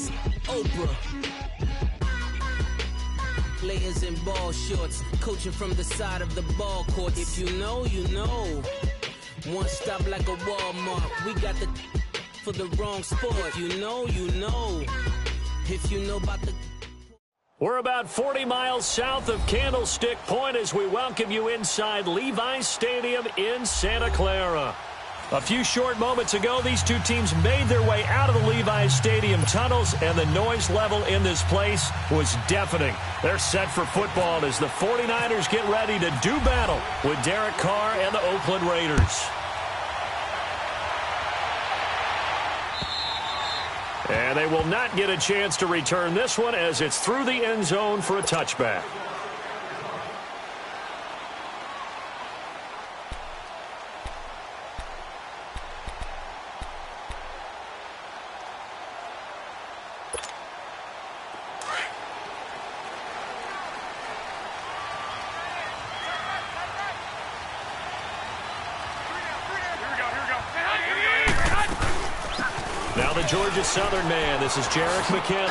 this Oprah. Players in ball shorts, coaching from the side of the ball court. If you know, you know. One stop like a Walmart. We got the for the wrong sport. If you know, you know. If you know about the... We're about 40 miles south of Candlestick Point as we welcome you inside Levi's Stadium in Santa Clara. A few short moments ago, these two teams made their way out of the Levi's Stadium tunnels, and the noise level in this place was deafening. They're set for football as the 49ers get ready to do battle with Derek Carr and the Oakland Raiders. And they will not get a chance to return this one as it's through the end zone for a touchback. Now the Georgia Southern man, this is Jerick McKinnon.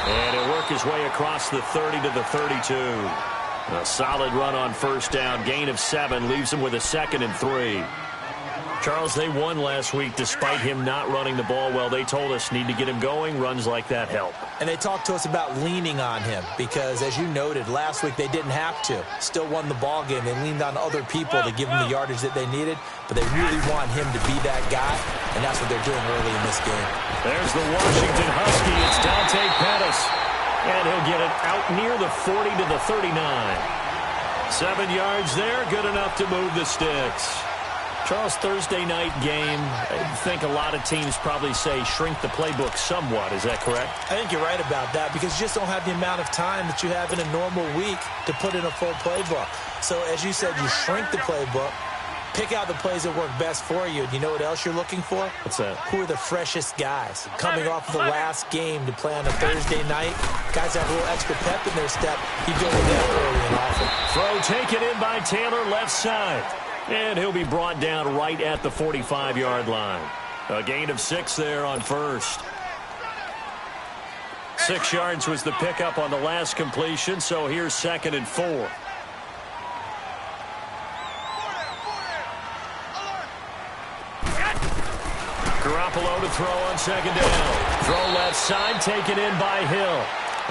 And he'll work his way across the 30 to the 32. A solid run on first down, gain of 7, leaves him with a 2nd and 3. Charles, they won last week despite him not running the ball well. They told us need to get him going. Runs like that help. And they talked to us about leaning on him because, as you noted, last week they didn't have to. Still won the ball game. They leaned on other people to give them the yardage that they needed, but they really want him to be that guy, and that's what they're doing early in this game. There's the Washington Husky. It's Dante Pettis, and he'll get it out near the 40 to the 39. 7 yards there, good enough to move the sticks. Charles, Thursday night game, I think a lot of teams probably say shrink the playbook somewhat. Is that correct? I think you're right about that because you just don't have the amount of time that you have in a normal week to put in a full playbook. So, as you said, you shrink the playbook, pick out the plays that work best for you. And you know what else you're looking for? What's that? Who are the freshest guys? Coming off of the last game to play on a Thursday night, guys have a little extra pep in their step. You go with that early and often. Throw taken in by Taylor, left side. And he'll be brought down right at the 45-yard line. A gain of 6 there on first. 6 yards was the pickup on the last completion, so here's 2nd and 4. Garoppolo to throw on 2nd down. Throw left side, taken in by Hill.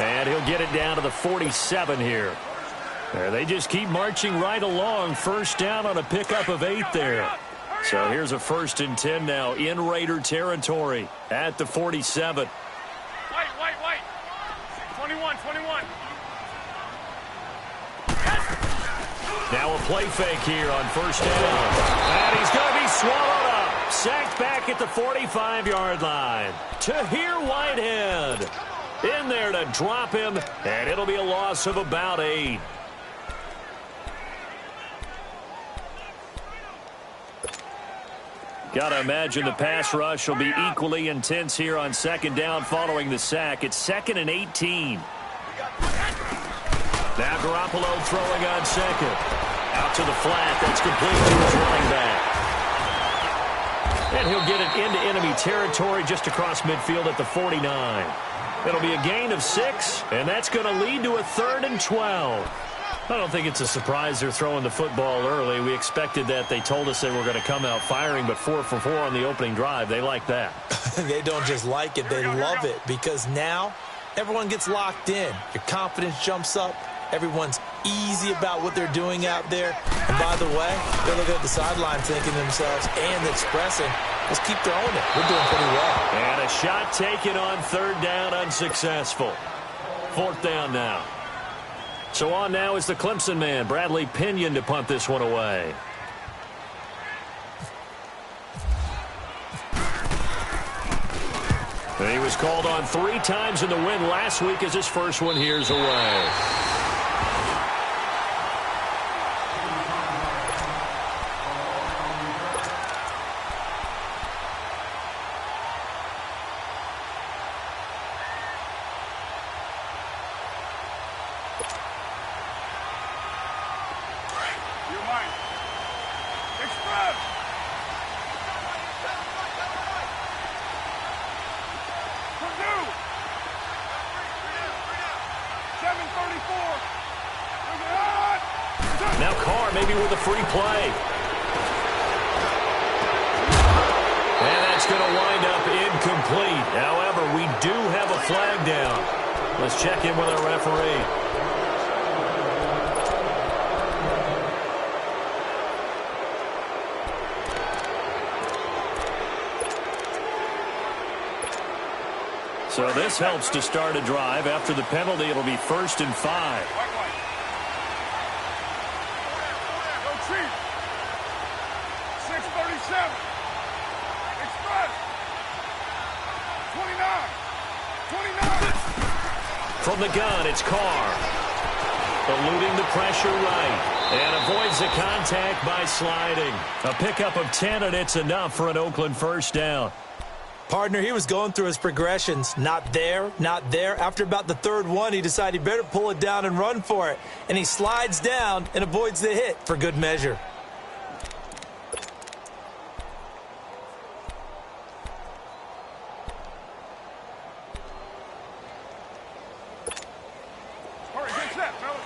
And he'll get it down to the 47 here. They just keep marching right along. First down on a pickup of 8 there. So here's a 1st and 10 now in Raider territory at the 47. White. 21. Now a play fake here on first down. And he's going to be swallowed up. Sacked back at the 45-yard line. Tahir Whitehead in there to drop him. And it'll be a loss of about 8. Got to imagine the pass rush will be equally intense here on 2nd down following the sack. It's 2nd and 18. Now Garoppolo throwing on 2nd. Out to the flat. That's complete to his running back. And he'll get it into enemy territory just across midfield at the 49. It'll be a gain of 6, and that's going to lead to a 3rd and 12. I don't think it's a surprise they're throwing the football early. We expected that. They told us they were going to come out firing, but 4 for 4 on the opening drive. They like that. They don't just like it. They love it because now everyone gets locked in. Your confidence jumps up. Everyone's easy about what they're doing out there. And by the way, they're looking at the sideline thinking to themselves and expressing, let's keep throwing it. We're doing pretty well. And a shot taken on 3rd down, unsuccessful. 4th down now. So on now is the Clemson man, Bradley Pinion, to punt this one away. And he was called on 3 times in the win last week as his first one here's away. Now Carr maybe with a free play. And that's going to wind up incomplete. However, we do have a flag down. Let's check in with our referee. So this helps to start a drive. After the penalty, it'll be 1st and 5. Go Chief. 637. Express. 29. From the gun, it's Carr. Eluding the pressure right. And avoids the contact by sliding. A pickup of 10, and it's enough for an Oakland first down. Partner, he was going through his progressions. Not there, not there. After about the third one, he decided he better pull it down and run for it. And he slides down and avoids the hit for good measure. Hurry, get set, fellas.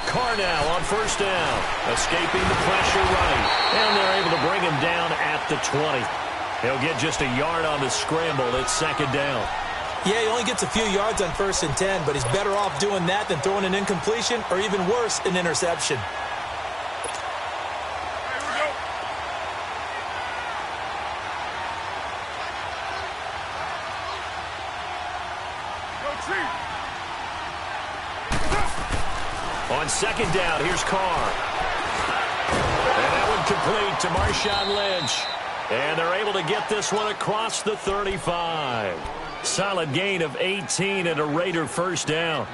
Carr now on 1st down. Escaping the pressure right. And they're able to bring him down at the 20. He'll get just a yard on the scramble. It's 2nd down. Yeah, he only gets a few yards on 1st and 10, but he's better off doing that than throwing an incompletion or even worse, an interception. Here we go. Go Chief. On 2nd down, here's Carr. And that one complete to Marshawn Lynch. And they're able to get this one across the 35. Solid gain of 18 and a Raider first down.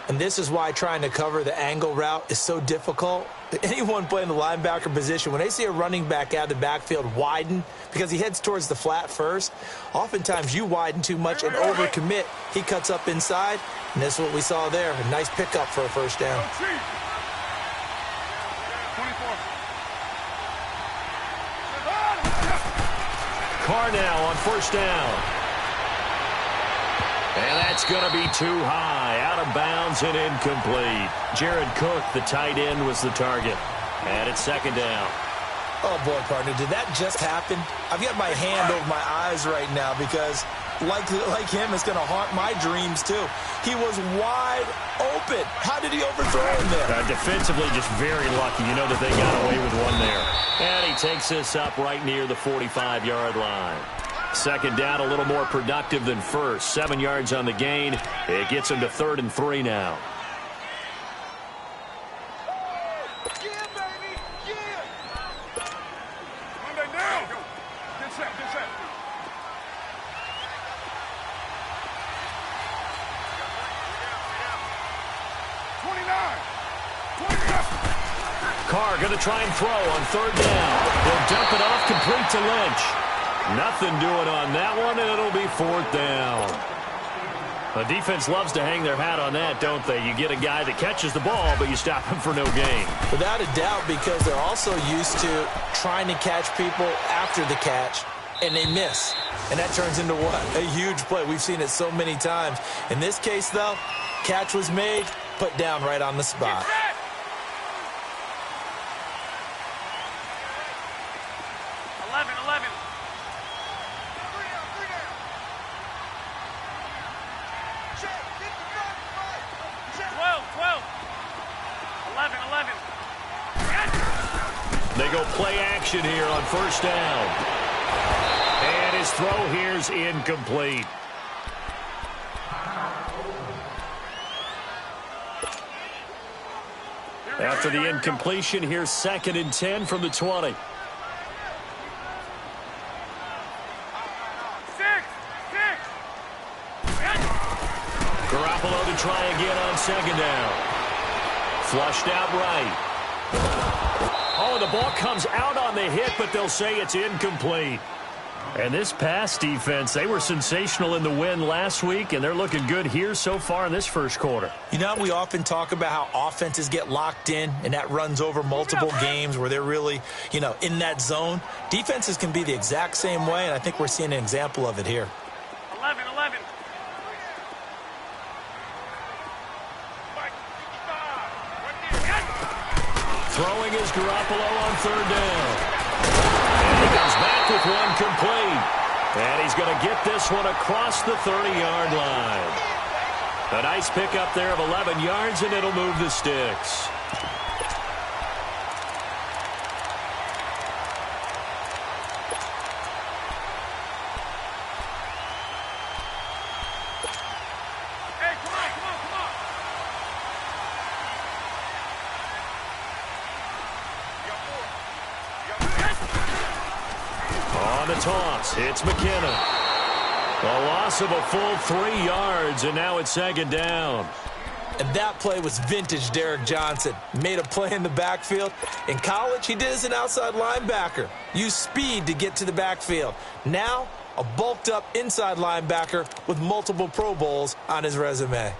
And this is why trying to cover the angle route is so difficult. Anyone playing the linebacker position, when they see a running back out of the backfield widen because he heads towards the flat first, oftentimes you widen too much and overcommit. He cuts up inside, and this is what we saw there. A nice pickup for a first down. Go Chief. 24. Carr now on 1st down. And that's going to be too high. Out of bounds and incomplete. Jared Cook, the tight end, was the target. And it's 2nd down. Oh, boy, partner, did that just happen? I've got my hand over my eyes right now because, like him, it's going to haunt my dreams, too. He was wide open. How did he overthrow him there? Defensively, just very lucky. You know that they got away with one there. And he takes this up right near the 45-yard line. 2nd down, a little more productive than 1st. 7 yards on the gain. It gets him to 3rd and 3 now. Monday down. Get set, get set. Carr going to try and throw on 3rd down. He'll dump it off complete to Lynch. Nothing doing on that one, and it'll be 4th down. The defense loves to hang their hat on that, don't they? You get a guy that catches the ball, but you stop him for no gain. Without a doubt, because they're also used to trying to catch people after the catch, and they miss. And that turns into what? A huge play. We've seen it so many times. In this case, though, catch was made, put down right on the spot. 11. 11. They go play action here on 1st down. And his throw here's incomplete. After the incompletion, here's 2nd and 10 from the 20. 6. Garoppolo to try again on 2nd down. Flushed out right. Oh, the ball comes out on the hit, but they'll say it's incomplete. And this pass defense, they were sensational in the win last week, and they're looking good here so far in this first quarter. You know, we often talk about how offenses get locked in, and that runs over multiple games where they're really, you know, in that zone. Defenses can be the exact same way, and I think we're seeing an example of it here. 11. Throwing is Garoppolo on third down. And he comes back with one complete. And he's going to get this one across the 30-yard line. A nice pickup there of 11 yards, and it'll move the sticks. On the toss, it's McKenna. A loss of a full 3 yards, and now it's second down. And that play was vintage Derek Johnson. Made a play in the backfield. In college, he did as an outside linebacker. Used speed to get to the backfield. Now, a bulked-up inside linebacker with multiple Pro Bowls on his resume.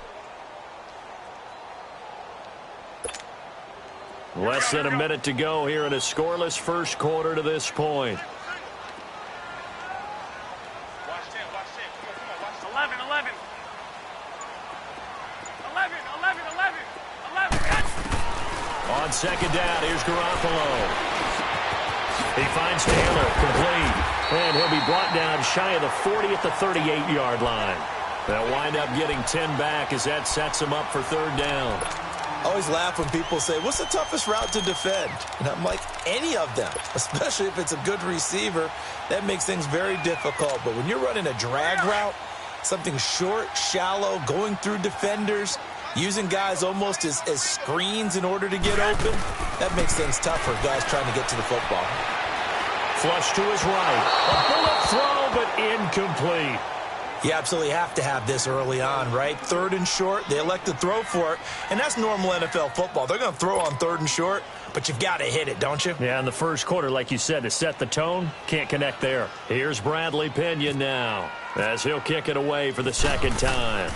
Less than a minute to go here in a scoreless first quarter to this point. 11. On second down, here's Garoppolo. He finds Taylor, complete. And he'll be brought down shy of the 40 at the 38-yard line. They'll wind up getting 10 back as that sets them up for third down. I always laugh when people say, what's the toughest route to defend? And I'm like, any of them, especially if it's a good receiver. That makes things very difficult. But when you're running a drag route, something short, shallow, going through defenders, using guys almost as screens in order to get open, that makes things tough for guys trying to get to the football. Flush to his right. A bullet throw, but incomplete. You absolutely have to have this early on, right? Third and short, they elect to throw for it, and that's normal NFL football. They're going to throw on third and short, but you've got to hit it, don't you? Yeah, in the first quarter, like you said, to set the tone, can't connect there. Here's Bradley Pinion now, as he'll kick it away for the second time.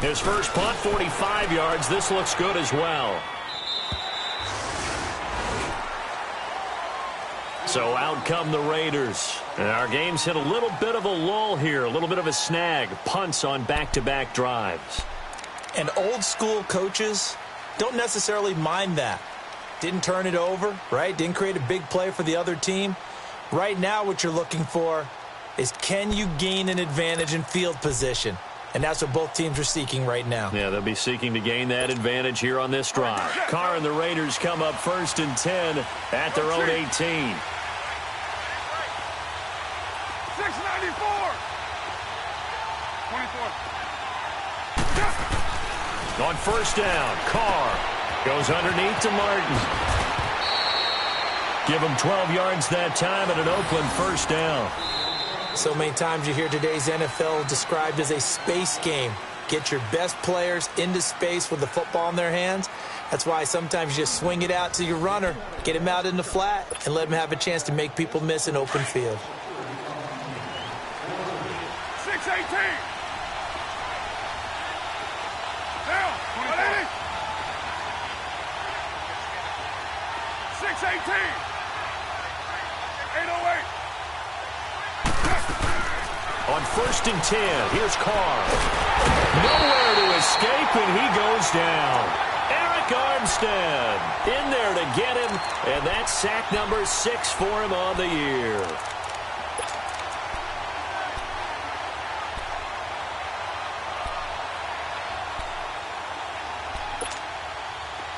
His first punt, 45 yards. This looks good as well. So out come the Raiders. And our game's hit a little bit of a lull here, a little bit of a snag. Punts on back-to-back drives. And old-school coaches don't necessarily mind that. Didn't turn it over, right? Didn't create a big play for the other team. Right now what you're looking for is, can you gain an advantage in field position? And that's what both teams are seeking right now. Yeah, they'll be seeking to gain that advantage here on this drive. Carr and the Raiders come up first and 10 at their own 18. 694. 24. On first down, Carr goes underneath to Martin. Give him 12 yards that time at an Oakland first down. So many times you hear today's NFL described as a space game. Get your best players into space with the football in their hands. That's why sometimes you just swing it out to your runner, get him out in the flat, and let him have a chance to make people miss an open field. 618. Down. 180. 618. 808. On first and 10, here's Carr. Nowhere to escape, and he goes down. Eric Armstead in there to get him, and that's sack number 6 for him on the year.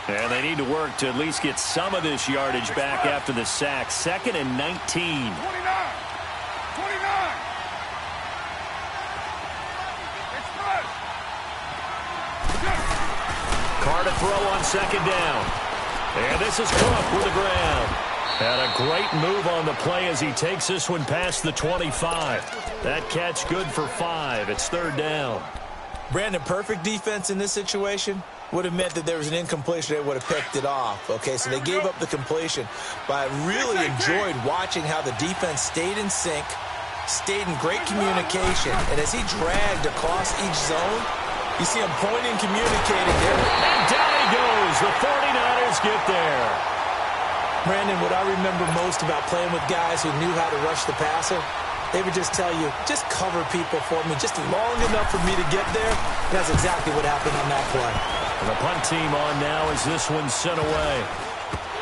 And they need to work to at least get some of this yardage back after the sack. 2nd and 19. 29. Carr to throw on second down. And this is Cook with the ground. And a great move on the play as he takes this one past the 25. That catch good for 5. It's third down. Brandon, perfect defense in this situation. would have meant that there was an incompletion. They would have picked it off. Okay, so they gave up the completion. But I really enjoyed watching how the defense stayed in sync, stayed in great communication. And as he dragged across each zone, you see him pointing, communicating there. And down he goes. The 49ers get there. Brandon, what I remember most about playing with guys who knew how to rush the passer, they would just tell you, just cover people for me, just long enough for me to get there. And that's exactly what happened on that play. And the punt team on now as this one's sent away.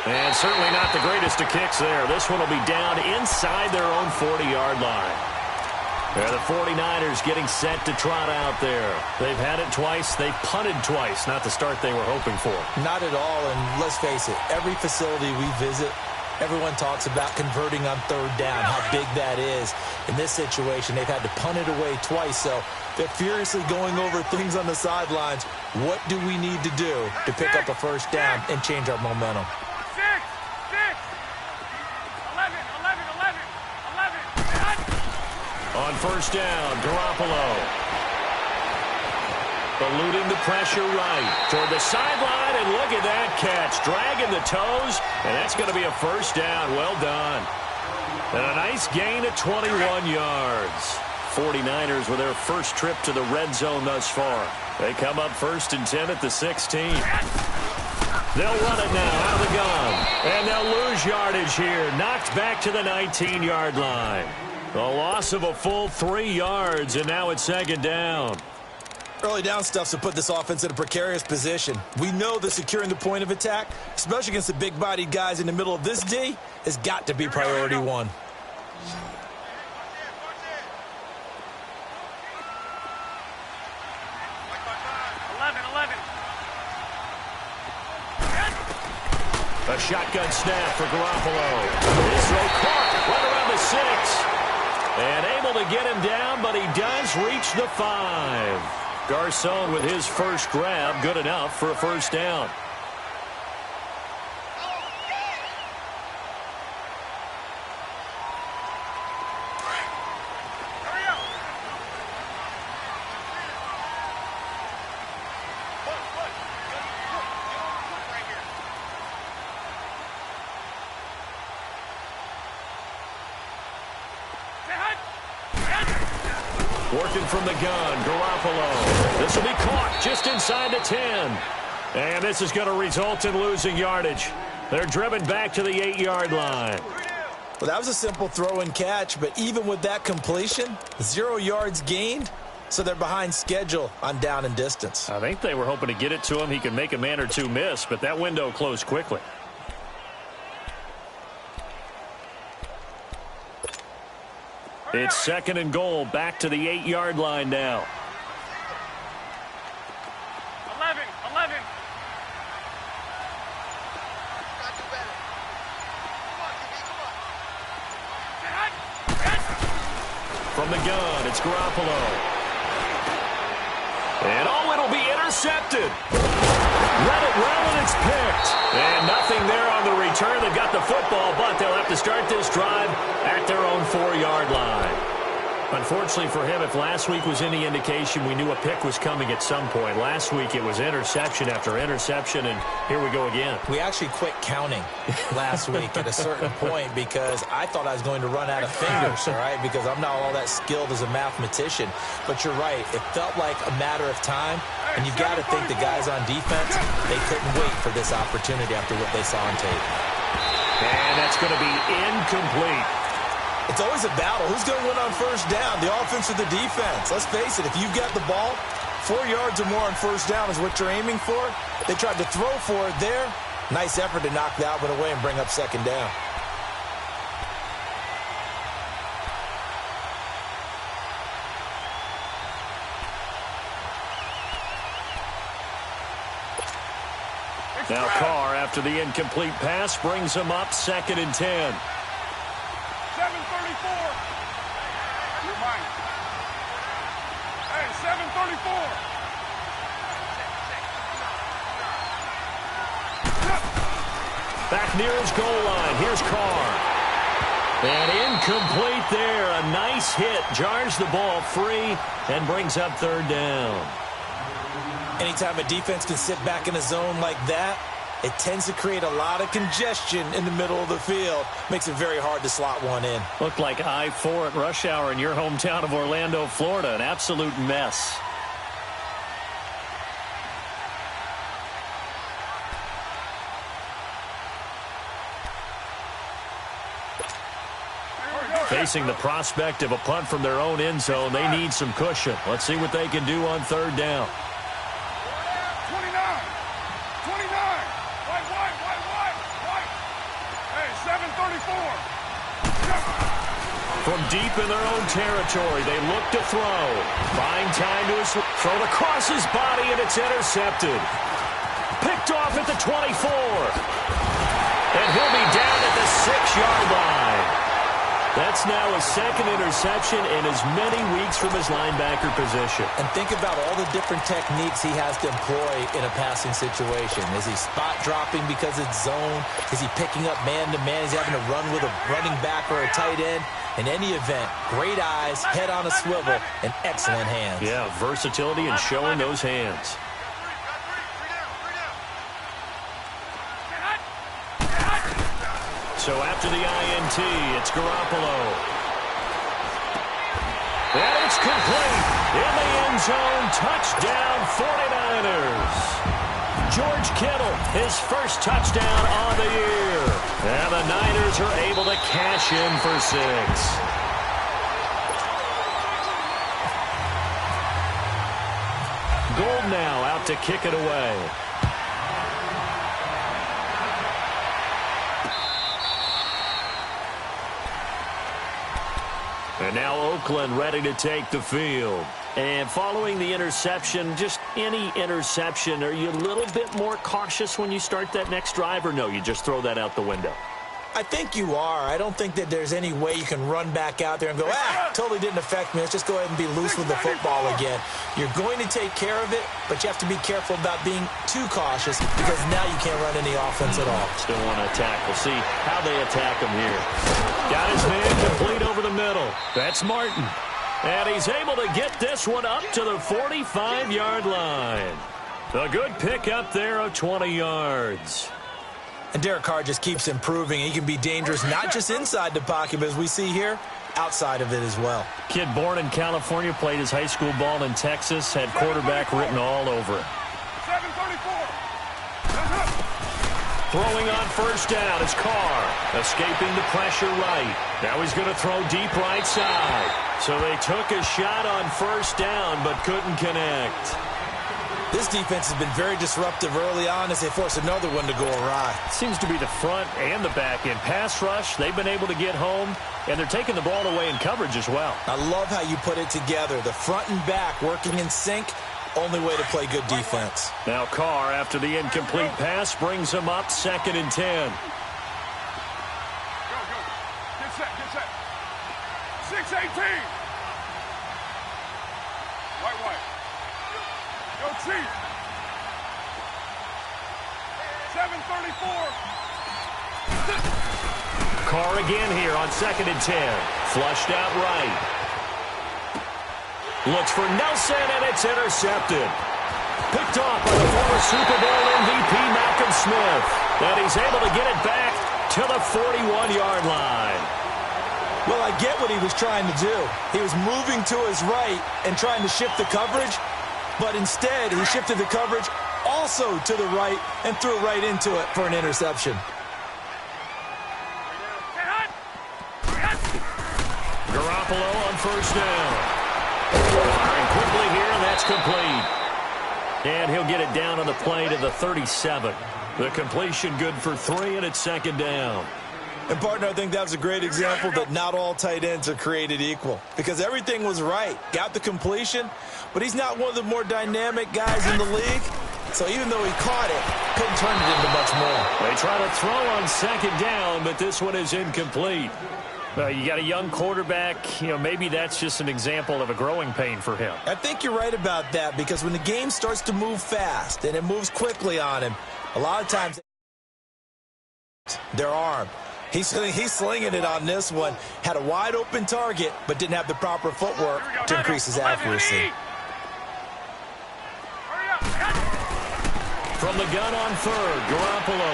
And certainly not the greatest of kicks there. This one will be down inside their own 40-yard line. They're the 49ers getting set to trot out there. They've had it twice. They've punted twice. Not the start they were hoping for. Not at all, and let's face it, every facility we visit, everyone talks about converting on third down, how big that is. In this situation, they've had to punt it away twice, so they're furiously going over things on the sidelines. What do we need to do to pick up a first down and change our momentum? 6, 6, 11, 11, 11, 11. On first down, Garoppolo. Eluding the pressure right toward the sideline, and look at that catch. Dragging the toes, and that's going to be a first down. Well done. And a nice gain of 21 yards. 49ers with their first trip to the red zone thus far. They come up first and 10 at the 16. They'll run it now out of the gun. And they'll lose yardage here. Knocked back to the 19-yard line. A loss of a full 3 yards, and now it's second down. Early down stuff's to put this offense in a precarious position. We know that securing the point of attack, especially against the big-bodied guys in the middle of this D, has got to be priority one. A shotgun snap for Garoppolo. His throw caught right around the 6. And able to get him down, but he does reach the 5. Garcon with his first grab, good enough for a first down. Working from the gun, Garoppolo. This will be caught just inside the 10. And this is going to result in losing yardage. They're driven back to the 8-yard line. Well, that was a simple throw and catch, but even with that completion, 0 yards gained, so they're behind schedule on down and distance. I think they were hoping to get it to him. He could make a man or two miss, but that window closed quickly. It's second and goal, back to the 8-yard line now. 11, 11. From the gun, it's Garoppolo. And oh, it'll be intercepted. Let it roll, and it's picked. And nothing there on the return. They've got the football, but they'll have to start this drive at their own 4-yard line. Unfortunately for him, if last week was any indication, we knew a pick was coming at some point. Last week it was interception after interception, and here we go again. We actually quit counting last week at a certain point because I thought I was going to run out of fingers, all right, because I'm not all that skilled as a mathematician. But you're right. It felt like a matter of time, and you've got to think the guys on defense, they couldn't wait for this opportunity after what they saw on tape. And that's going to be incomplete. It's always a battle. Who's going to win on first down, the offense or the defense? Let's face it, if you've got the ball, 4 yards or more on first down is what you're aiming for. They tried to throw for it there. Nice effort to knock that one away and bring up second down. Now Carr, after the incomplete pass, brings him up second and 10. 7:34. You're mine. Hey, 7:34. Back near his goal line. Here's Carr. And incomplete there. A nice hit. Jars the ball free and brings up third down. Anytime a defense can sit back in a zone like that, it tends to create a lot of congestion in the middle of the field. Makes it very hard to slot one in. Looked like I-4 at rush hour in your hometown of Orlando, Florida. An absolute mess. Facing the prospect of a punt from their own end zone, they need some cushion. Let's see what they can do on third down. 29. 29. White. Hey, 734. From deep in their own territory, they look to throw. Find time to throw across his body, and it's intercepted. Picked off at the 24. And he'll be down at the 6-yard line. That's now his second interception in as many weeks from his linebacker position. And think about all the different techniques he has to employ in a passing situation. Is he spot dropping because it's zone? Is he picking up man-to-man? Is he having to run with a running back or a tight end? In any event, great eyes, head on a swivel, and excellent hands. Yeah, versatility and showing those hands. So after the INT, it's Garoppolo. And it's complete. In the end zone, touchdown 49ers. George Kittle, his first touchdown on the year. And the Niners are able to cash in for 6. Gold now out to kick it away. And now Oakland ready to take the field. And following the interception, just any interception, are you a little bit more cautious when you start that next drive, or no, you just throw that out the window? I think you are. I don't think that there's any way you can run back out there and go, totally didn't affect me. Let's just go ahead and be loose with the football again. You're going to take care of it, but you have to be careful about being too cautious because now you can't run any offense at all. Still want to attack. We'll see how they attack him here. Got his man complete over the middle. That's Martin. And he's able to get this one up to the 45-yard line. A good pick up there of 20 yards. And Derek Carr just keeps improving. He can be dangerous not just inside the pocket, but as we see here, outside of it as well. Kid born in California, played his high school ball in Texas, had quarterback written all over it. 734. Throwing on first down is Carr, escaping the pressure right. Now he's going to throw deep right side. So they took a shot on first down, but couldn't connect. This defense has been very disruptive early on as they force another one to go awry. Seems to be the front and the back end. Pass rush, they've been able to get home, and they're taking the ball away in coverage as well. I love how you put it together. The front and back working in sync, only way to play good defense. Now Carr, after the incomplete pass, brings him up 2nd and 10. Go. Get set. 6-18. White. Go Chief. 734. Carr again here on 2nd and 10. Flushed out right. Looks for Nelson, and it's intercepted. Picked off by the former Super Bowl MVP Malcolm Smith. And he's able to get it back to the 41-yard line. Well, I get what he was trying to do. He was moving to his right and trying to shift the coverage, but instead he shifted the coverage also to the right and threw it right into it for an interception. Garoppolo on first down. Firing quickly here, and that's complete. And he'll get it down on the play to the 37. The completion good for 3, and it's 2nd down. And, partner, I think that was a great example that not all tight ends are created equal because everything was right. Got the completion, but he's not one of the more dynamic guys in the league. So even though he caught it, couldn't turn it into much more. They try to throw on 2nd down, but this one is incomplete. You got a young quarterback. Maybe that's just an example of a growing pain for him. I think you're right about that because when the game starts to move fast and it moves quickly on him, a lot of times they're armed. He's slinging it on this one. Had a wide-open target, but didn't have the proper footwork to increase his accuracy. Hurry from the gun on third. Garoppolo.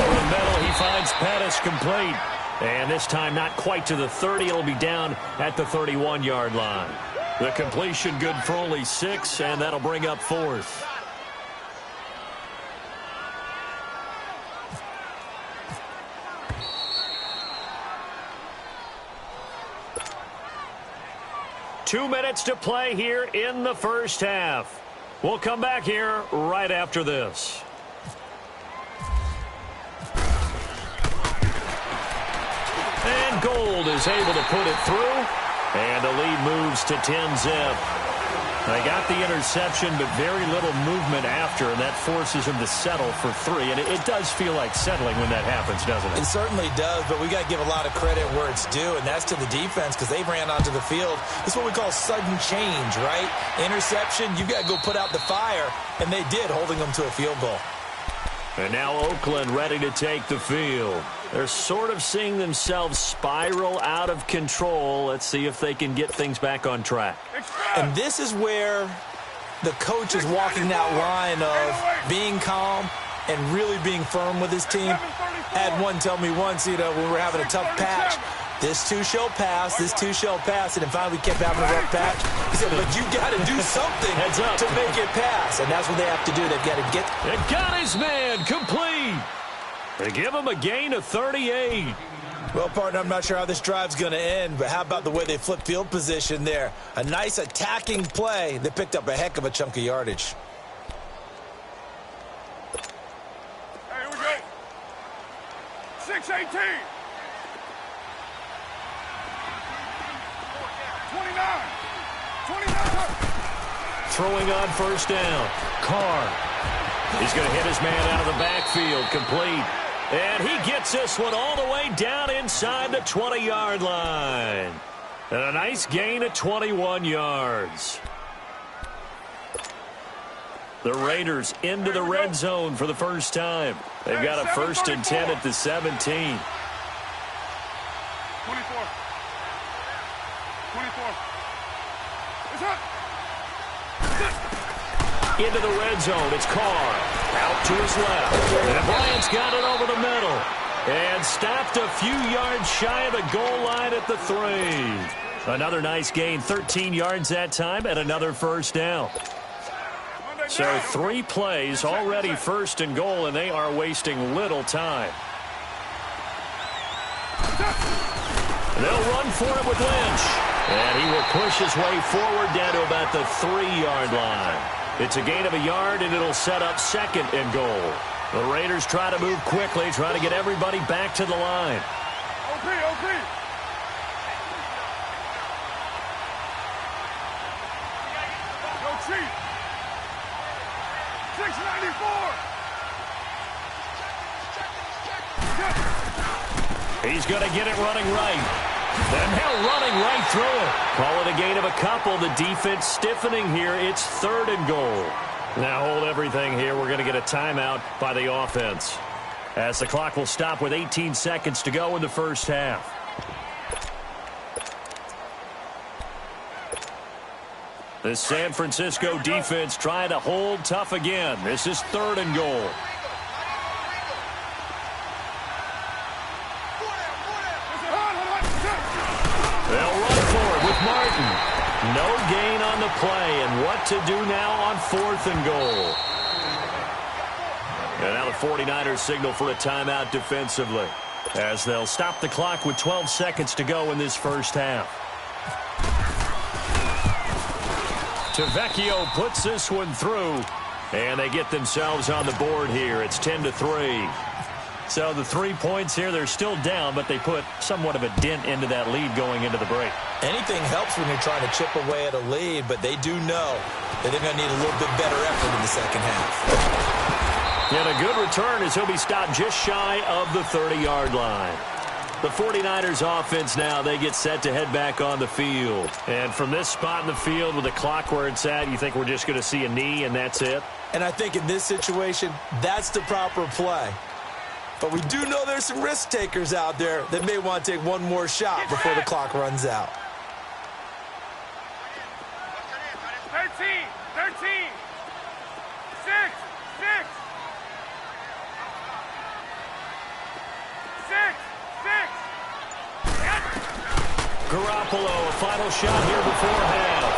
Over the middle, he finds Pettis complete. And this time not quite to the 30. It'll be down at the 31-yard line. The completion good for only 6, and that'll bring up 4th. Two minutes to play here in the first half. We'll come back here right after this. And Gold is able to put it through. And the lead moves to 10-zip. They got the interception, but very little movement after, and that forces them to settle for 3. And it does feel like settling when that happens, doesn't it? It certainly does, but we got to give a lot of credit where it's due, and that's to the defense because they ran onto the field. It's what we call sudden change, right? Interception, you got to go put out the fire, and they did, holding them to a field goal. And now Oakland ready to take the field. They're sort of seeing themselves spiral out of control. Let's see if they can get things back on track. And this is where the coach is walking that line of being calm and really being firm with his team. I had one tell me once, when we were having a tough patch, this too shall pass, this too shall pass, and then finally we kept having a rough patch. He said, but you got to do something to make it pass, and that's what they have to do. They've got to get. It got his man complete. They give him a gain of 38. Well, partner, I'm not sure how this drive's going to end, but how about the way they flipped field position there? A nice attacking play. They picked up a heck of a chunk of yardage. Hey, here we go. 6-18. 29. Throwing on first down. Carr. He's going to hit his man out of the backfield. Complete. And he gets this one all the way down inside the 20-yard line. And a nice gain of 21 yards. The Raiders into the red zone for the first time. They've got a 1st and 10 at the 17. 24. It's up. Into the red zone. It's Carr. Out to his left. And Bryant's got it over the middle. And stopped a few yards shy of the goal line at the 3. Another nice gain. 13 yards that time and another first down. So 3 plays already 1st and goal, and they are wasting little time. They'll run for it with Lynch. And he will push his way forward down to about the 3-yard line. It's a gain of a yard, and it'll set up 2nd and goal. The Raiders try to move quickly, try to get everybody back to the line. OP. No cheat. 694. He's going to get it running right. And now running right through it. Call it a gain of a couple. The defense stiffening here. It's 3rd and goal. Now hold everything here. We're going to get a timeout by the offense, as the clock will stop with 18 seconds to go in the first half. The San Francisco defense trying to hold tough again. This is 3rd and goal. They'll run for it with Martin. No gain on the play, and what to do now on 4th and goal. And now the 49ers signal for a timeout defensively, as they'll stop the clock with 12 seconds to go in this first half. Tavecchio puts this one through, and they get themselves on the board here. It's 10-3. So the 3 points here, they're still down, but they put somewhat of a dent into that lead going into the break. Anything helps when you're trying to chip away at a lead, but they do know that they're going to need a little bit better effort in the second half. And a good return as he'll be stopped just shy of the 30-yard line. The 49ers offense now, they get set to head back on the field. And from this spot in the field with the clock where it's at, you think we're just going to see a knee and that's it? And I think in this situation, that's the proper play. But we do know there's some risk takers out there that may want to take one more shot before the clock runs out. 13. 6. Garoppolo, a final shot here before half.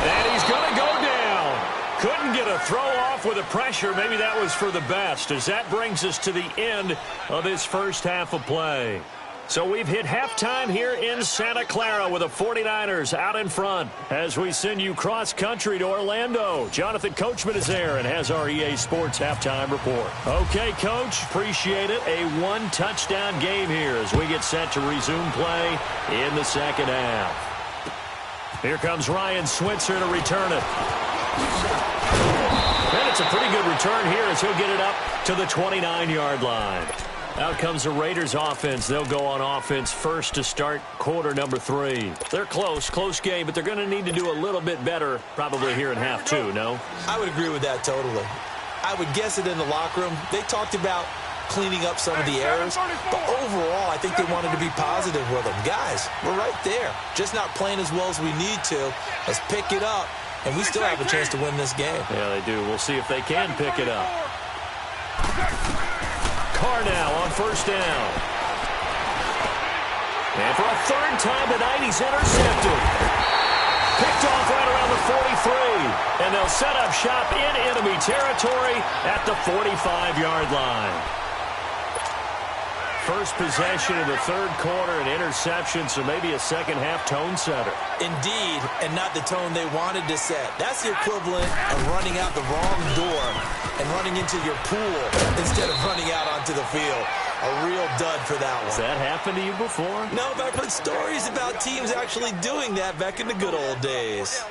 And he's going to go down. Couldn't get a throw off with the pressure. Maybe that was for the best, as that brings us to the end of this first half of play. So we've hit halftime here in Santa Clara with the 49ers out in front as we send you cross-country to Orlando. Jonathan Coachman is there and has our EA Sports halftime report. Okay, Coach, appreciate it. A one-touchdown game here as we get set to resume play in the second half. Here comes Ryan Switzer to return it. And it's a pretty good return here as he'll get it up to the 29-yard line. Out comes the Raiders offense. They'll go on offense first to start quarter number 3. They're close game, but they're going to need to do a little bit better probably here in half 2, no? I would agree with that totally. I would guess it in the locker room. They talked about cleaning up some of the errors, but overall, I think they wanted to be positive with them. Guys, we're right there. Just not playing as well as we need to. Let's pick it up, and we still have a chance to win this game. Yeah, they do. We'll see if they can pick it up. Carr now on first down. And for a third time tonight, he's intercepted. Picked off right around the 43. And they'll set up shop in enemy territory at the 45-yard line. First possession of the third quarter, an interception, so maybe a second-half tone setter. Indeed, and not the tone they wanted to set. That's the equivalent of running out the wrong door and running into your pool instead of running out onto the field. A real dud for that one. Has that happened to you before? No, but I've heard stories about teams actually doing that back in the good old days.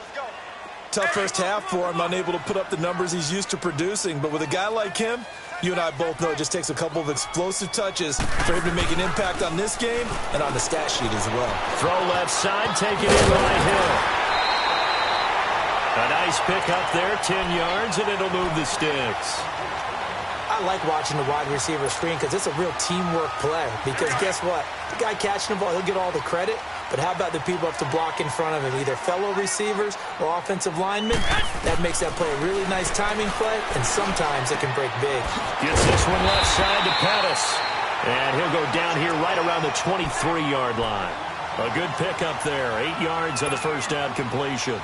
Tough first half for him, unable to put up the numbers he's used to producing. But with a guy like him, you and I both know it just takes a couple of explosive touches for him to make an impact on this game and on the stat sheet as well. Throw left side, take it in right hill. A nice pick up there, 10 yards, and it'll move the sticks. I like watching the wide receiver screen because it's a real teamwork play. Because guess what? The guy catching the ball, he'll get all the credit. But how about the people up to block in front of him, either fellow receivers or offensive linemen? That makes that play a really nice timing play, and sometimes it can break big. Gets this one left side to Pettis. And he'll go down here right around the 23-yard line. A good pickup there, 8 yards on the first down completion.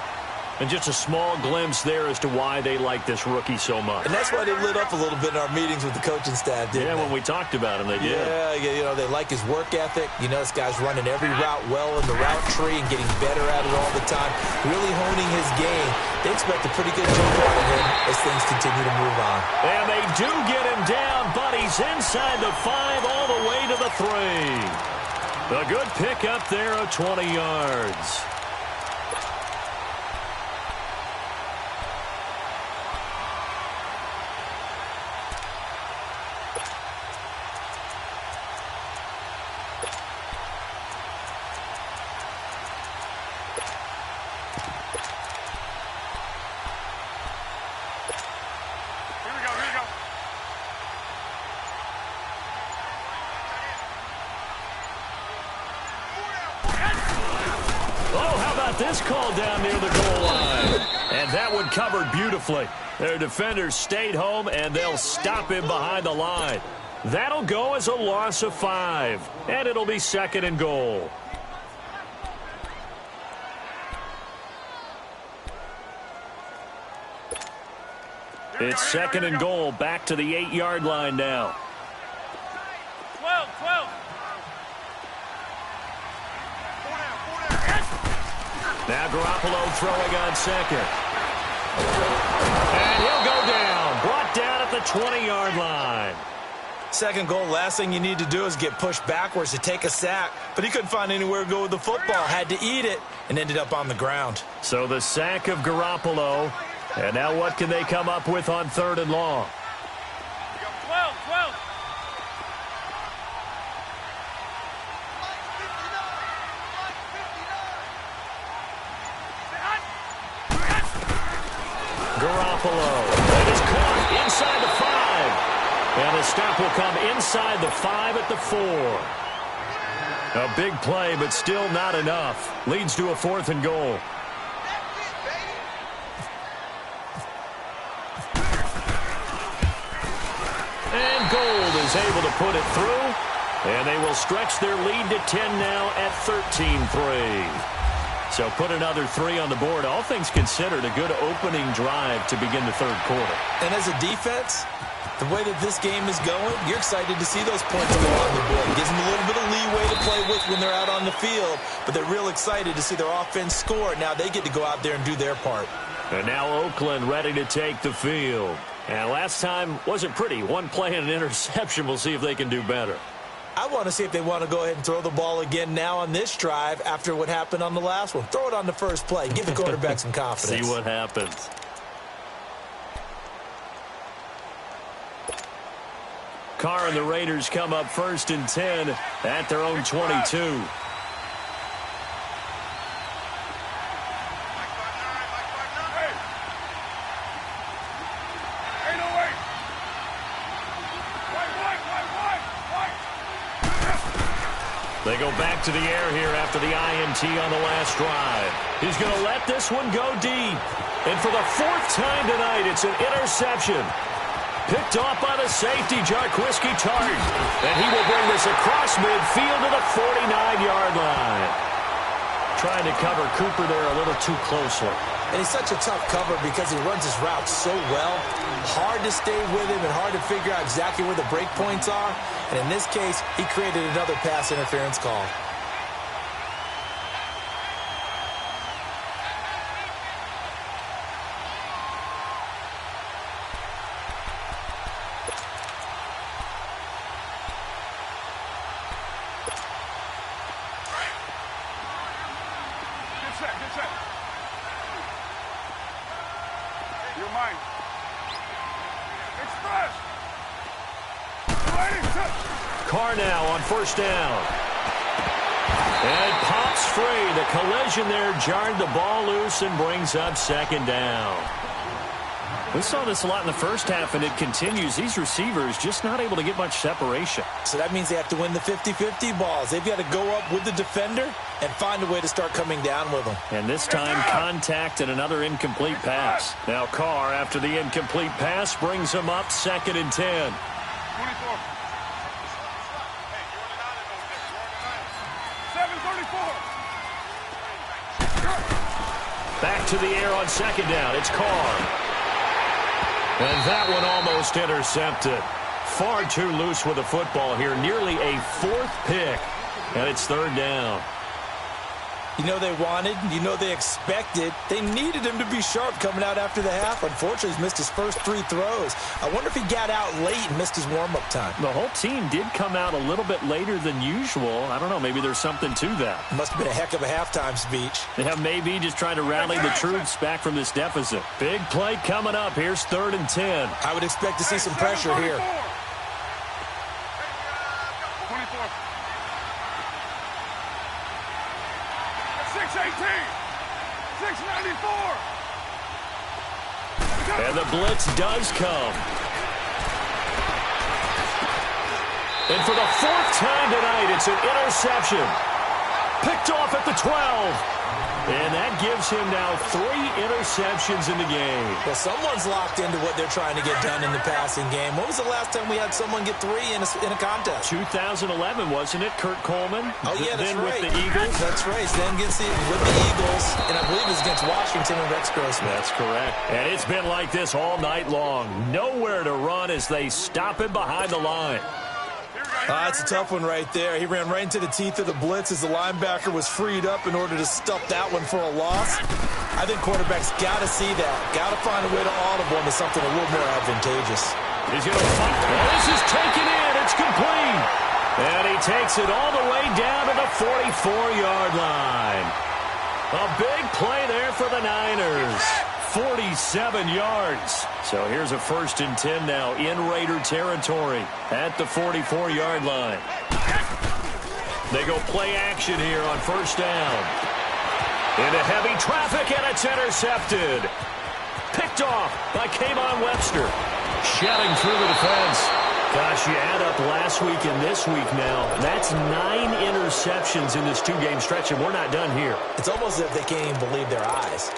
And just a small glimpse there as to why they like this rookie so much. And that's why they lit up a little bit in our meetings with the coaching staff, didn't they? Yeah, when we talked about him, they did. Yeah, you know, they like his work ethic. You know, this guy's running every route well in the route tree and getting better at it all the time, really honing his game. They expect a pretty good jump out of him as things continue to move on. And they do get him down, but he's inside the 5 all the way to the 3. A good pickup there of 20 yards. This call down near the goal line. And that one covered beautifully. Their defenders stayed home, and they'll stop him behind the line. That'll go as a loss of 5. And it'll be second and goal. It's second and goal, back to the 8-yard line now. 12. Now Garoppolo throwing on second. And he'll go down. Brought down at the 20-yard line. Second goal, last thing you need to do is get pushed backwards to take a sack. But he couldn't find anywhere to go with the football. Had to eat it and ended up on the ground. So the sack of Garoppolo. And now what can they come up with on third and long? 12. Garoppolo. It is caught inside the 5. And the stop will come inside the 5 at the 4. A big play, but still not enough. Leads to a 4th and goal. And Gold is able to put it through. And they will stretch their lead to 10 now at 13-3. So put another 3 on the board. All things considered, a good opening drive to begin the third quarter. And as a defense, the way that this game is going, you're excited to see those points go on the board. It gives them a little bit of leeway to play with when they're out on the field, but they're real excited to see their offense score. Now they get to go out there and do their part. And now Oakland ready to take the field. And last time wasn't pretty. One play and an interception. We'll see if they can do better. I want to see if they want to go ahead and throw the ball again now on this drive after what happened on the last one. Throw it on the first play. Give the quarterback some confidence. See what happens. Carr and the Raiders come up 1st and 10 at their own 22. They go back to the air here after the INT on the last drive. He's going to let this one go deep. And for the 4th time tonight, it's an interception. Picked off by the safety, Jarquiski Tartt. And he will bring this across midfield to the 49-yard line. Trying to cover Cooper there a little too closely. And he's such a tough cover because he runs his route so well. Hard to stay with him and hard to figure out exactly where the break points are. And in this case, he created another pass interference call. Good set. You're mine. Express. Carr now on 1st down. And it pops free. The collision there jarred the ball loose and brings up 2nd down. We saw this a lot in the first half, and it continues. These receivers just not able to get much separation. So that means they have to win the 50-50 balls. They've got to go up with the defender and find a way to start coming down with them. And this time, contact and another incomplete pass. Now Carr, after the incomplete pass, brings him up 2nd and 10. 24. Back to the air on 2nd down. It's Carr. And that one almost intercepted. Far too loose with the football here. Nearly a 4th pick. And it's 3rd down. You know they wanted, you know they expected. They needed him to be sharp coming out after the half. Unfortunately, he's missed his first 3 throws. I wonder if he got out late and missed his warm-up time. The whole team did come out a little bit later than usual. I don't know, maybe there's something to that. Must have been a heck of a halftime speech. Yeah, maybe just trying to rally the troops back from this deficit. Big play coming up. Here's 3rd and 10. I would expect to see some pressure here. 24. 618. 694. And the blitz does come. And for the 4th time tonight, it's an interception. Picked off at the 12. And that gives him now 3 interceptions in the game. Well, someone's locked into what they're trying to get done in the passing game. When was the last time we had someone get 3 in a contest? 2011, wasn't it? Kurt Coleman? Oh, yeah, that's then right. With the Eagles? That's right. Then gets with the Eagles, and I believe it's against Washington and Rex Grossman. That's correct. And it's been like this all night long. Nowhere to run as they stop him behind the line. That's a tough one right there. He ran right into the teeth of the blitz as the linebacker was freed up in order to stuff that one for a loss. I think quarterbacks got to see that. Got to find a way to audible into something a little more advantageous. He's going to fight. This is taken in. It's complete. And he takes it all the way down to the 44-yard line. A big play there for the Niners. 47 yards. So here's a 1st and 10 now in Raider territory at the 44-yard line. They go play action here on 1st down. Into heavy traffic, and it's intercepted. Picked off by Kayvon Webster. Shedding through the defense. Gosh, you add up last week and this week now. That's 9 interceptions in this 2-game stretch, and we're not done here. It's almost as if they can't even believe their eyes.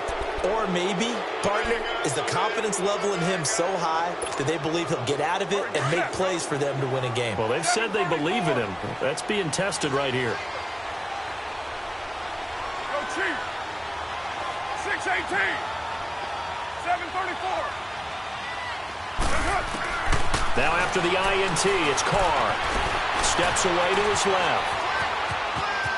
Or maybe, partner, is the confidence level in him so high that they believe he'll get out of it and make plays for them to win a game. Well, they've said they believe in him. That's being tested right here. Go Chief. 618. 734. Now after the INT, it's Carr. Steps away to his left.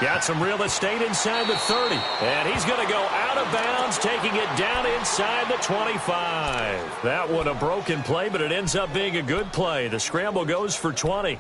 Got some real estate inside the 30. And he's going to go out of bounds, taking it down inside the 25. That one a broken play, but it ends up being a good play. The scramble goes for 20.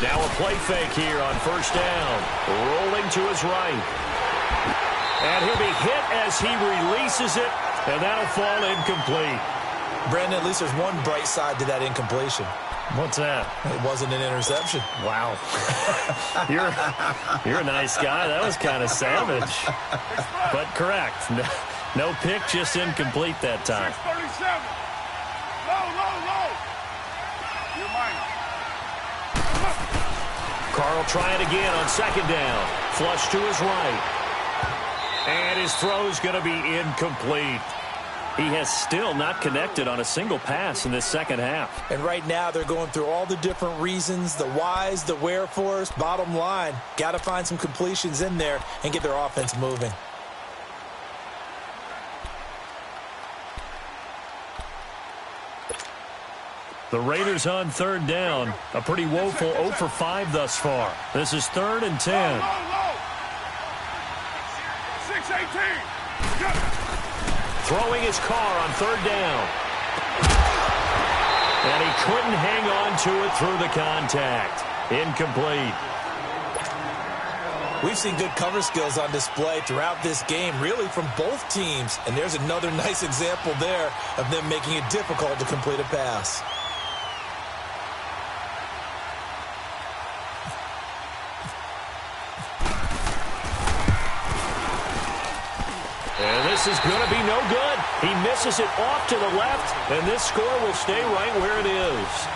Now a play fake here on first down. Rolling to his right. And he'll be hit as he releases it, and that'll fall incomplete. Brandon, at least there's one bright side to that incompletion. What's that? It wasn't an interception. Wow. You're a nice guy. That was kind of savage. But correct. No pick, just incomplete that time. 637. Low. You're mine. Carl trying again on second down. Flush to his right. And his throw's going to be incomplete. He has still not connected on a single pass in this second half. And right now they're going through all the different reasons, the whys, the wherefores. Bottom line, got to find some completions in there and get their offense moving. The Raiders on third down. A pretty woeful 0 for 5 thus far. This is 3rd and 10. Low. 618. Throwing his car on third down. And he couldn't hang on to it through the contact. Incomplete. We've seen good cover skills on display throughout this game, really from both teams. And there's another nice example there of them making it difficult to complete a pass. And this is going to be no good. He misses it off to the left, and this score will stay right where it is.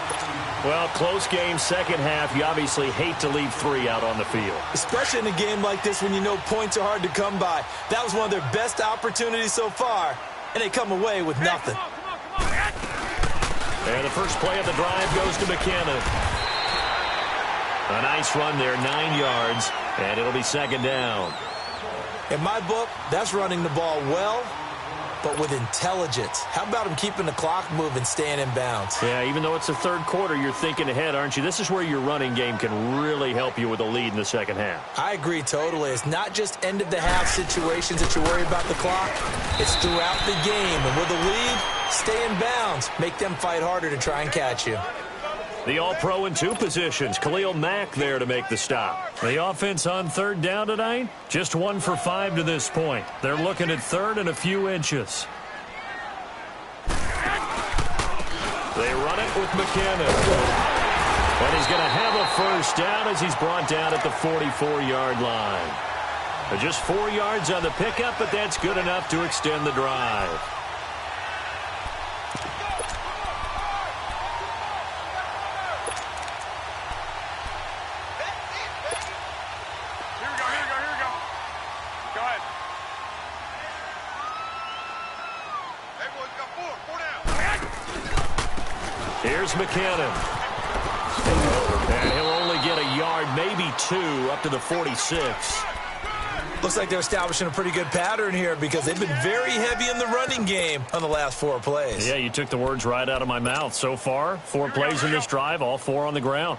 Well, close game, second half. You obviously hate to leave 3 out on the field. Especially in a game like this when you know points are hard to come by. That was one of their best opportunities so far, and they come away with nothing. And the first play of the drive goes to McKinnon. A nice run there, 9 yards, and it'll be second down. In my book, that's running the ball well, but with intelligence. How about him keeping the clock moving, staying in bounds? Yeah, even though it's the third quarter, you're thinking ahead, aren't you? This is where your running game can really help you with a lead in the second half. I agree totally. It's not just end-of-the-half situations that you worry about the clock. It's throughout the game. And with a lead, stay in bounds. Make them fight harder to try and catch you. The All-Pro in 2 positions. Khalil Mack there to make the stop. The offense on third down tonight, just 1 for 5 to this point. They're looking at third and a few inches. They run it with McKinnon. And he's going to have a first down as he's brought down at the 44-yard line. Just 4 yards on the pickup, but that's good enough to extend the drive. Here's McKinnon. And he'll only get a yard, maybe 2, up to the 46. Looks like they're establishing a pretty good pattern here because they've been very heavy in the running game on the last 4 plays. Yeah, you took the words right out of my mouth. So far, 4 plays in this drive, all 4 on the ground.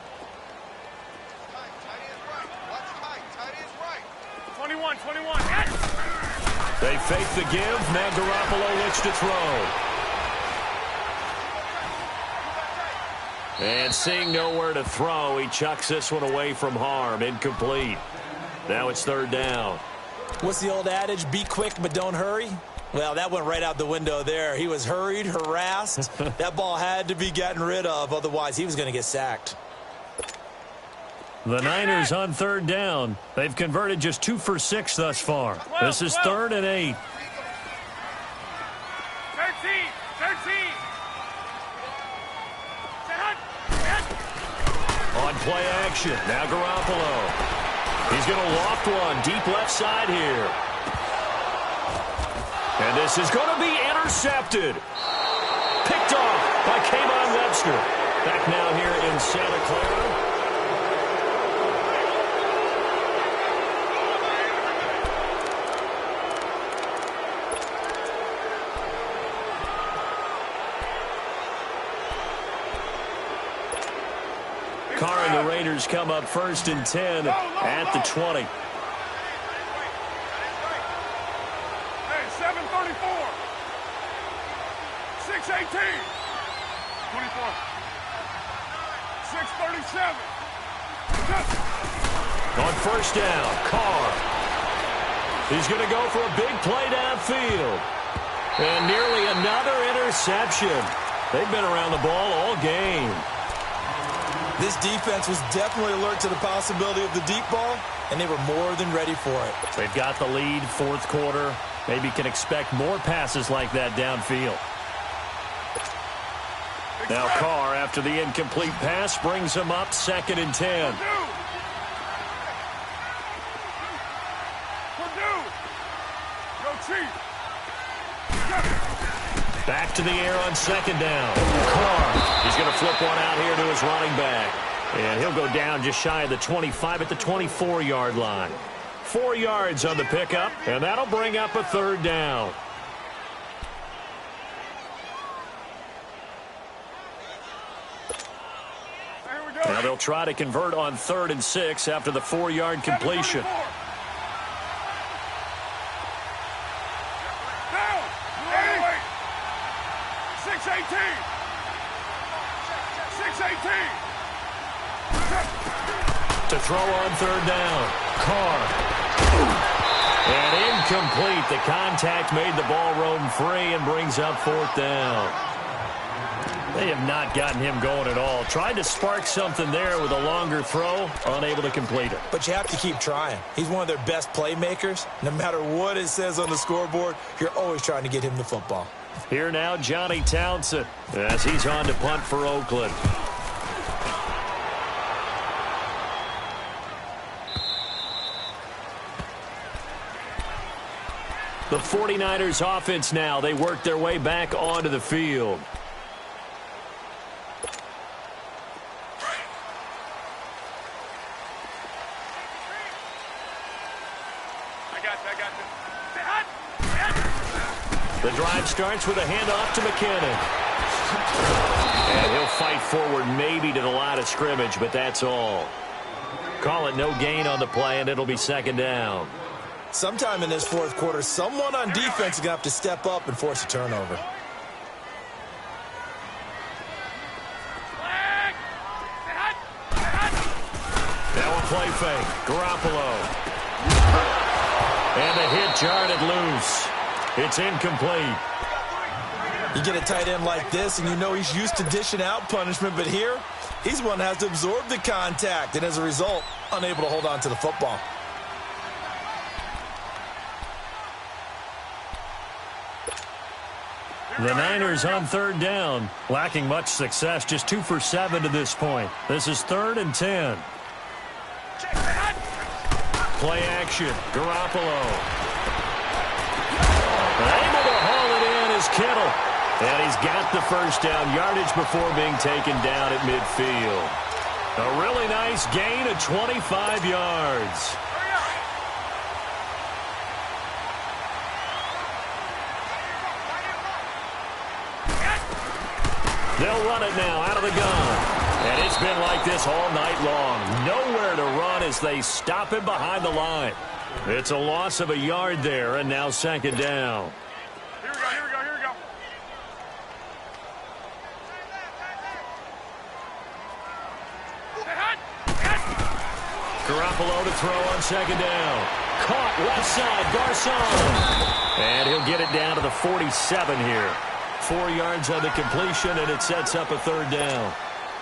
21. They fake the give. Now Garoppolo looks to throw. And seeing nowhere to throw, he chucks this one away from harm. Incomplete. Now it's third down. What's the old adage? Be quick, but don't hurry? Well, that went right out the window there. He was hurried, harassed. That ball had to be gotten rid of. Otherwise, he was going to get sacked. The Niners on third down. They've converted just 2 for 6 thus far. This is 3rd and 8. 13. On play action, now Garoppolo. He's going to loft one deep left side here. And this is going to be intercepted. Picked off by Kayvon Webster. Back now here in Santa Clara. Carr and the Raiders come up 1st and 10 at the 20. Hey, 7:34. 6:18. 24. 6:37. On 1st down, Carr. He's going to go for a big play downfield. And nearly another interception. They've been around the ball all game. This defense was definitely alert to the possibility of the deep ball, and they were more than ready for it. They've got the lead, 4th quarter. Maybe can expect more passes like that downfield. Now Carr, after the incomplete pass, brings him up 2nd and 10. Go Chief. Back to the air on 2nd down. Carr, he's going to flip one out here to his running back. And he'll go down just shy of the 25 at the 24-yard line. 4 yards on the pickup, and that'll bring up a 3rd down. Here we go. Now they'll try to convert on 3rd and 6 after the 4-yard completion. Down. 6:18. 6:18. To throw on 3rd down. Carr. And incomplete. The contact made the ball roam free and brings up 4th down. They have not gotten him going at all. Tried to spark something there with a longer throw. Unable to complete it. But you have to keep trying. He's one of their best playmakers. No matter what it says on the scoreboard, you're always trying to get him the football. Here now, Johnny Townsend, as he's on to punt for Oakland. The 49ers offense now. They work their way back onto the field. I got you. The drive starts with a handoff to McKinnon. And he'll fight forward maybe to the line of scrimmage, but that's all. Call it no gain on the play, and it'll be 2nd down. Sometime in this 4th quarter, someone on defense is going to have to step up and force a turnover. Now a play fake. Garoppolo. And the hit jarred it loose. It's incomplete. You get a tight end like this, and you know he's used to dishing out punishment, but here, he's one that has to absorb the contact, and as a result, unable to hold on to the football. The Niners on 3rd down, lacking much success, just 2 for 7 to this point. This is 3rd and 10. Play action, Garoppolo. Able to haul it in is Kittle. And he's got the 1st down yardage before being taken down at midfield. A really nice gain of 25 yards. They'll run it now out of the gun. And it's been like this all night long. Nowhere to run as they stop him behind the line. It's a loss of a yard there, and now 2nd down. Here we go. Garoppolo to throw on 2nd down. Caught left side, Garcon. And he'll get it down to the 47 here. 4 yards on the completion, and it sets up a 3rd down.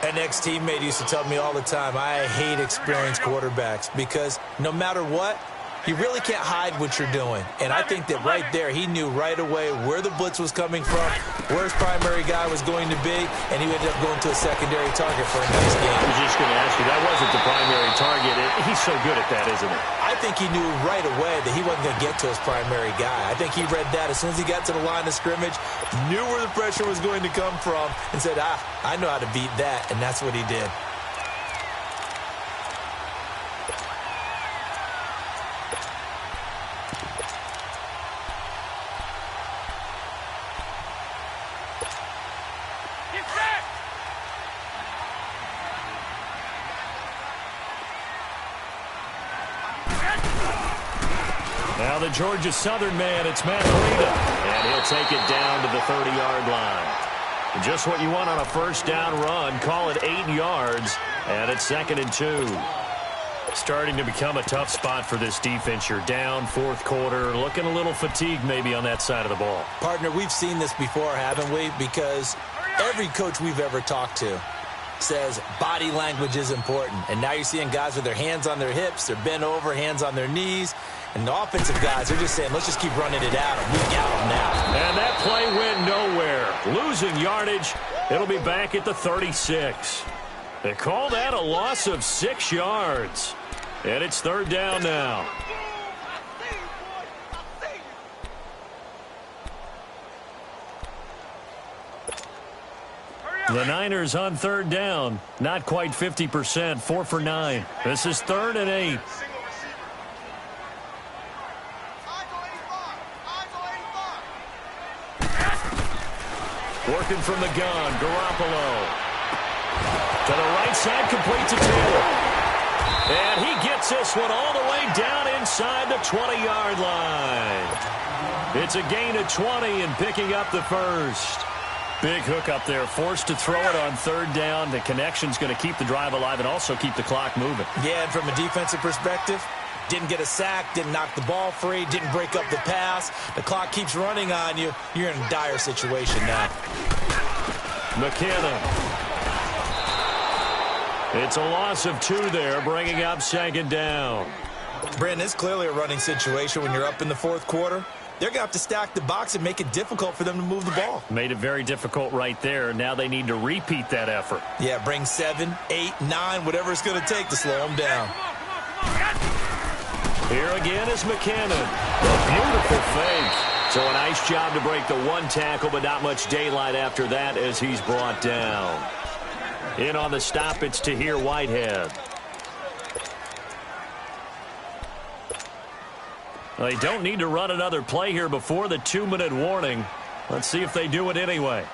An ex-teammate used to tell me all the time, I hate experienced quarterbacks because no matter what, you really can't hide what you're doing. And I think that right there, he knew right away where the blitz was coming from, where his primary guy was going to be, and he ended up going to a secondary target for a nice game. I was just going to ask you, that wasn't the primary target. He's so good at that, isn't he? I think he knew right away that he wasn't going to get to his primary guy. I think he read that as soon as he got to the line of scrimmage, knew where the pressure was going to come from, and said, I know how to beat that, and that's what he did. Now the Georgia Southern man, it's Matt Breida, and he'll take it down to the 30-yard line. Just what you want on a first down run. Call it 8 yards, and it's 2nd and 2. Starting to become a tough spot for this defense. You're down fourth quarter, looking a little fatigued maybe on that side of the ball. Partner, we've seen this before, haven't we? Because every coach we've ever talked to says body language is important. And now you're seeing guys with their hands on their hips, they're bent over, hands on their knees. And the offensive guys are just saying, let's just keep running it out and we got them now. And that play went nowhere. Losing yardage. It'll be back at the 36. They call that a loss of 6 yards. And it's 3rd down now. The Niners on 3rd down. Not quite 50%. 4 for 9. This is 3rd and 8. Working from the gun, Garoppolo. To the right side, complete to Taylor. And he gets this one all the way down inside the 20-yard line. It's a gain of 20 and picking up the first. Big hook up there, forced to throw it on 3rd down. The connection's going to keep the drive alive and also keep the clock moving. Yeah, and from a defensive perspective, didn't get a sack, didn't knock the ball free, didn't break up the pass. The clock keeps running on you. You're in a dire situation now. McKinnon. It's a loss of 2 there, bringing up 2nd down. Brandon, it's clearly a running situation when you're up in the fourth quarter. They're going to have to stack the box and make it difficult for them to move the ball. Made it very difficult right there. Now they need to repeat that effort. Yeah, bring 7, 8, 9, whatever it's going to take to slow them down. Here again is McKinnon. A beautiful fake. So a nice job to break the 1 tackle, but not much daylight after that as he's brought down. In on the stop, it's Tahir Whitehead. They don't need to run another play here before the 2-minute warning. Let's see if they do it anyway.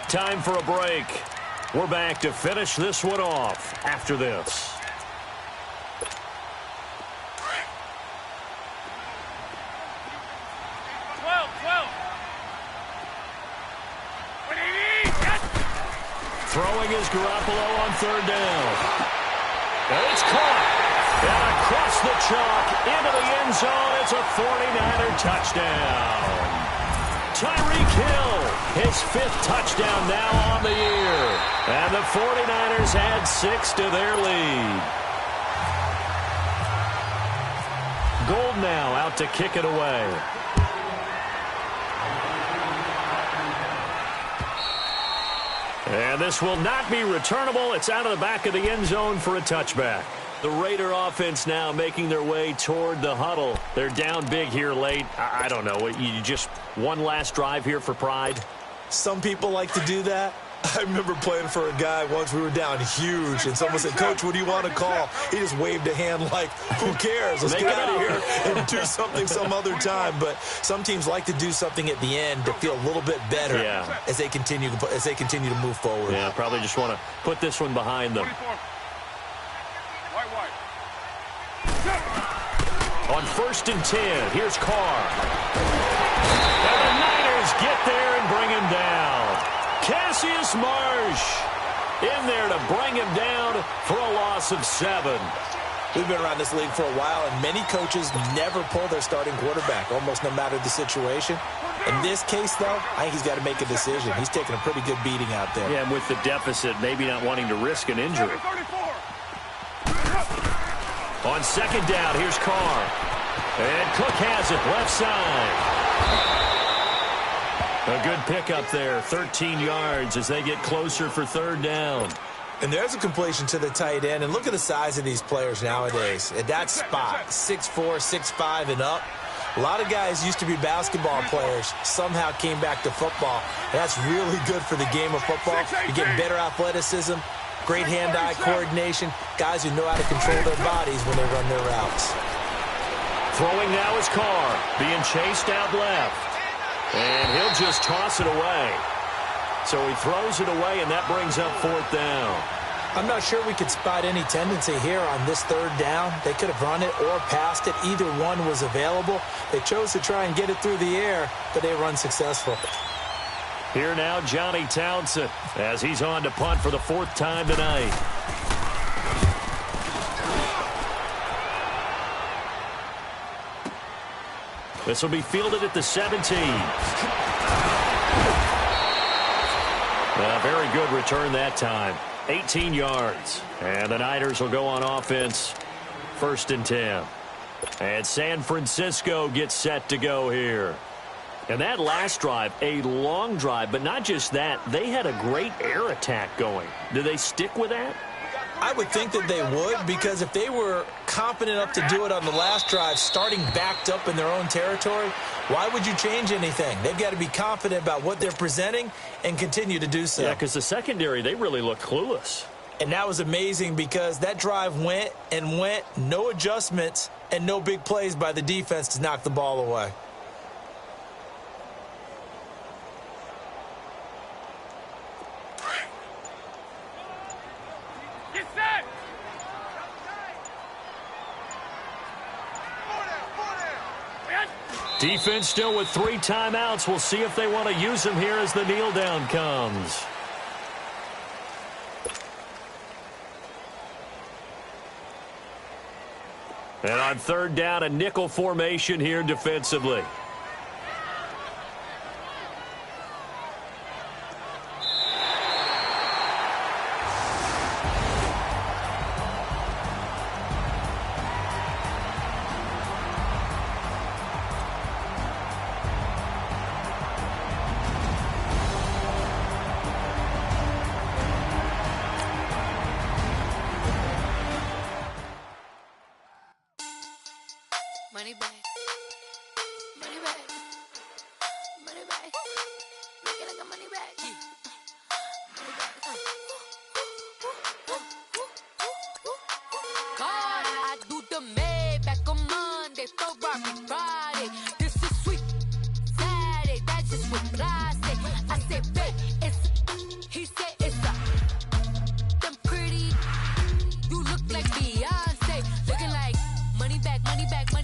Time for a break. We're back to finish this one off after this. Throwing is Garoppolo on 3rd down. And it's caught. And across the chalk into the end zone. It's a 49er touchdown. Tyreek Hill, his 5th touchdown now on the year. And the 49ers add 6 to their lead. Gold now out to kick it away. And this will not be returnable. It's out of the back of the end zone for a touchback. The Raider offense now making their way toward the huddle. They're down big here late. I don't know. You just one last drive here for pride? Some people like to do that. I remember playing for a guy once. We were down huge, and someone said, "Coach, what do you want to call?" He just waved a hand like, "Who cares? Let's get out of here and do something some other time." But some teams like to do something at the end to feel a little bit better as they continue to move forward. Yeah, probably just want to put this one behind them. On 1st and 10, here's Carr. And the Niners get there and bring him down. Cassius Marsh in there to bring him down for a loss of 7. We've been around this league for a while, and many coaches never pull their starting quarterback, almost no matter the situation. In this case, though, I think he's got to make a decision. He's taking a pretty good beating out there. Yeah, and with the deficit, maybe not wanting to risk an injury. On second down, here's Carr. And Cook has it, left side. A good pickup there, 13 yards as they get closer for third down. And there's a completion to the tight end. And look at the size of these players nowadays. At that spot, 6'4", 6'5", and up. A lot of guys used to be basketball players, somehow came back to football. And that's really good for the game of football. You get better athleticism, great hand-eye coordination, guys who know how to control their bodies when they run their routes. Throwing now is Carr, being chased out left. And he'll just toss it away. So he throws it away, and that brings up fourth down. I'm not sure we could spot any tendency here on this third down. They could have run it or passed it. Either one was available. They chose to try and get it through the air, but they were unsuccessful. Here now, Johnny Townsend, as he's on to punt for the 4th time tonight. This will be fielded at the 17. A very good return that time. 18 yards. And the Niners will go on offense. 1st and 10. And San Francisco gets set to go here. And that last drive, a long drive, but not just that. They had a great air attack going. Do they stick with that? I would think that they would, because if they were confident enough to do it on the last drive, starting backed up in their own territory, why would you change anything? They've got to be confident about what they're presenting and continue to do so. Yeah, because the secondary, they really look clueless. And that was amazing because that drive went and went, no adjustments, and no big plays by the defense to knock the ball away. Defense still with 3 timeouts. We'll see if they want to use them here as the kneel down comes. And on 3rd down, a nickel formation here defensively. Money back. Money back. Money back. Make it like a money back. Money back. God, I do the Maybach on Monday, Ferrari Friday. This is sweet Saturday. That's just what I say. I say, babe, it's. He said it's a. Them pretty. You look like Beyonce. Looking like money back, money back, money back.